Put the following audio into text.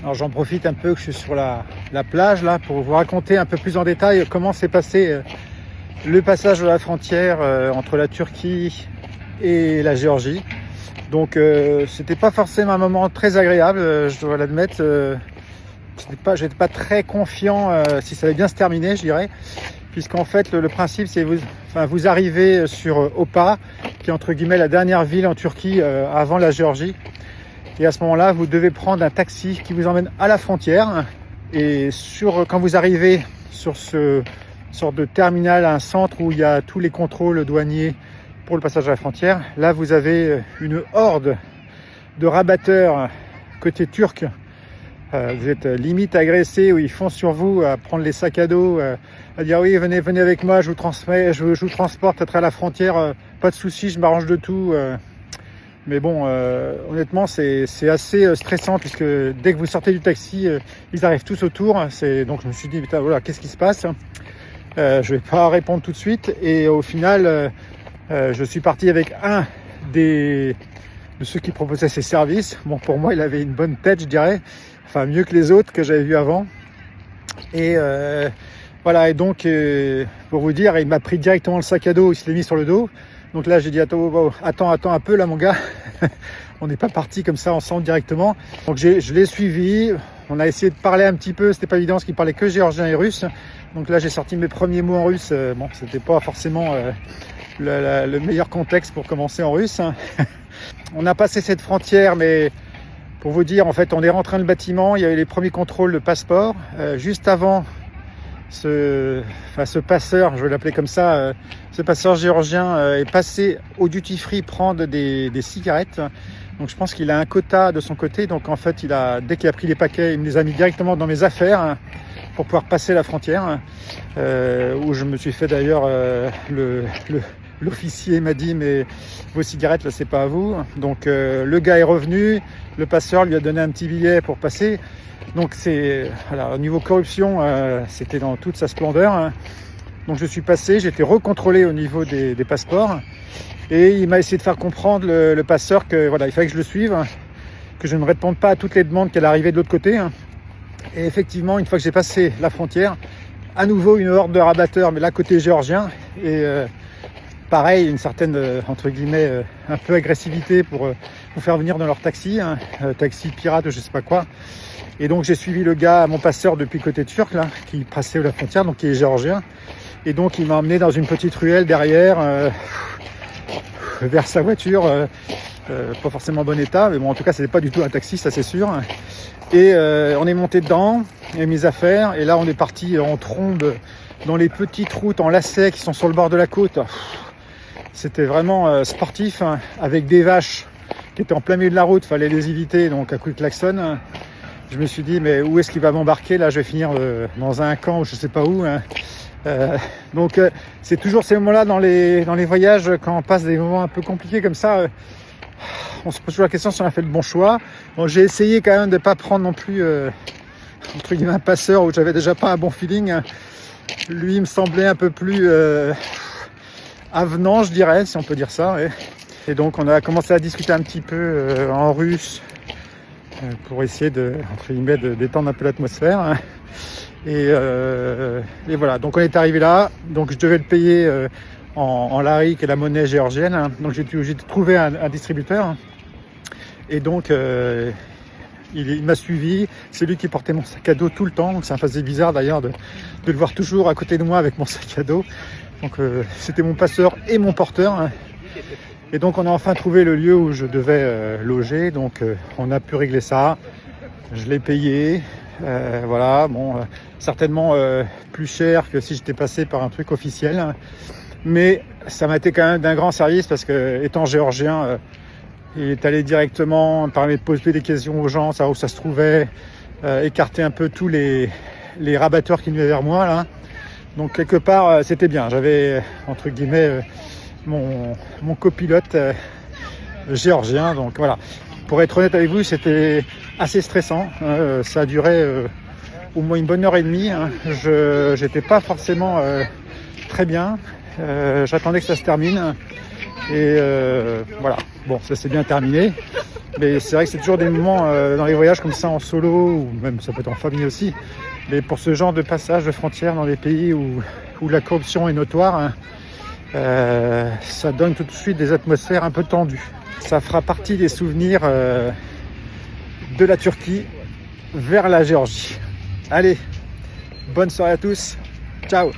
Alors j'en profite un peu que je suis sur la plage là pour vous raconter un peu plus en détail comment s'est passé le passage de la frontière entre la Turquie et la Géorgie. Donc c'était pas forcément un moment très agréable, je dois l'admettre. J'étais pas très confiant si ça allait bien se terminer, je dirais, puisqu'en fait le principe c'est vous arrivez sur Opa, qui est entre guillemets la dernière ville en Turquie avant la Géorgie. Et à ce moment-là, vous devez prendre un taxi qui vous emmène à la frontière. Et quand vous arrivez sur ce sorte de terminal, un centre où il y a tous les contrôles douaniers pour le passage à la frontière, là vous avez une horde de rabatteurs côté turc. Vous êtes limite agressé, où ils foncent sur vous à prendre les sacs à dos, à dire oui venez avec moi, je vous transporte à la frontière, pas de souci, je m'arrange de tout. Mais bon, honnêtement, c'est assez stressant, puisque dès que vous sortez du taxi, ils arrivent tous autour. Donc je me suis dit, putain, voilà, qu'est-ce qui se passe? Je vais pas répondre tout de suite. Et au final, je suis parti avec un de ceux qui proposaient ces services. Bon, pour moi, il avait une bonne tête, je dirais. Enfin, mieux que les autres que j'avais vus avant. Et voilà, et donc, pour vous dire, il m'a pris directement le sac à dos, il se l'est mis sur le dos. Donc là, j'ai dit, attends un peu là, mon gars. On n'est pas parti comme ça ensemble directement. Donc je l'ai suivi. On a essayé de parler un petit peu. C'était pas évident parce qu'il parlait que géorgien et russe. Donc là, j'ai sorti mes premiers mots en russe. Bon, c'était pas forcément le meilleur contexte pour commencer en russe. On a passé cette frontière, mais pour vous dire, en fait, on est rentré dans le bâtiment. Il y avait les premiers contrôles de passeport. Juste avant, ce passeur, je vais l'appeler comme ça, ce passeur géorgien est passé au duty free prendre des cigarettes. Donc je pense qu'il a un quota de son côté. Donc en fait, dès qu'il a pris les paquets, il me les a mis directement dans mes affaires pour pouvoir passer la frontière. Où je me suis fait d'ailleurs, l'officier m'a dit, mais vos cigarettes là, c'est pas à vous. Donc le gars est revenu, le passeur lui a donné un petit billet pour passer. Donc voilà, au niveau corruption, c'était dans toute sa splendeur. Donc je suis passé, j'ai été recontrôlé au niveau des passeports, et il m'a essayé de faire comprendre, le passeur, que voilà, il fallait que je le suive, que je ne réponde pas à toutes les demandes qu'elle arrivait de l'autre côté. Et effectivement, une fois que j'ai passé la frontière, à nouveau une horde de rabatteurs, mais là côté géorgien, et pareil, une certaine, entre guillemets, un peu agressivité pour vous faire venir dans leur taxi, taxi pirate, je sais pas quoi. Et donc j'ai suivi le gars, mon passeur depuis côté turc, là, qui passait la frontière, donc qui est géorgien. Et donc il m'a emmené dans une petite ruelle derrière, vers sa voiture, pas forcément en bon état, mais bon, en tout cas c'était pas du tout un taxi, ça c'est sûr. Et on est monté dedans, et mes affaires, et là on est parti en trombe dans les petites routes en lacets qui sont sur le bord de la côte. C'était vraiment sportif, avec des vaches qui étaient en plein milieu de la route, fallait les éviter, donc à coup de klaxon. Je me suis dit, mais où est-ce qu'il va m'embarquer? Là, je vais finir dans un camp, je sais pas où. Donc, c'est toujours ces moments-là dans les voyages, quand on passe des moments un peu compliqués comme ça, on se pose toujours la question si on a fait le bon choix. Bon, j'ai essayé quand même de ne pas prendre non plus, entre guillemets, un passeur où j'avais déjà pas un bon feeling. Lui, il me semblait un peu plus avenant, je dirais, si on peut dire ça. Ouais. Et donc, on a commencé à discuter un petit peu en russe, pour essayer entre guillemets, de détendre un peu l'atmosphère. Et voilà, donc on est arrivé là, donc je devais le payer en lari, qui est la monnaie géorgienne. Donc j'ai trouvé un distributeur, et donc il m'a suivi. C'est lui qui portait mon sac à dos tout le temps, donc ça me faisait bizarre d'ailleurs de le voir toujours à côté de moi avec mon sac à dos. Donc c'était mon passeur et mon porteur. Et donc on a enfin trouvé le lieu où je devais loger, donc on a pu régler ça, je l'ai payé, voilà, bon, certainement plus cher que si j'étais passé par un truc officiel, mais ça m'a été quand même d'un grand service, parce que étant géorgien, il est allé directement, permet de poser des questions aux gens, savoir où ça se trouvait, écarter un peu tous les rabatteurs qui venaient vers moi là. Donc quelque part c'était bien, j'avais entre guillemets mon copilote géorgien. Donc voilà, pour être honnête avec vous, c'était assez stressant. Ça a duré au moins une bonne heure et demie. J'étais pas forcément très bien. J'attendais que ça se termine. Et voilà, bon, ça s'est bien terminé. Mais c'est vrai que c'est toujours des moments dans les voyages comme ça en solo, ou même ça peut être en famille aussi. Mais pour ce genre de passage de frontières dans des pays où la corruption est notoire, hein, ça donne tout de suite des atmosphères un peu tendues. Ça fera partie des souvenirs de la Turquie vers la Géorgie. Allez, bonne soirée à tous. Ciao.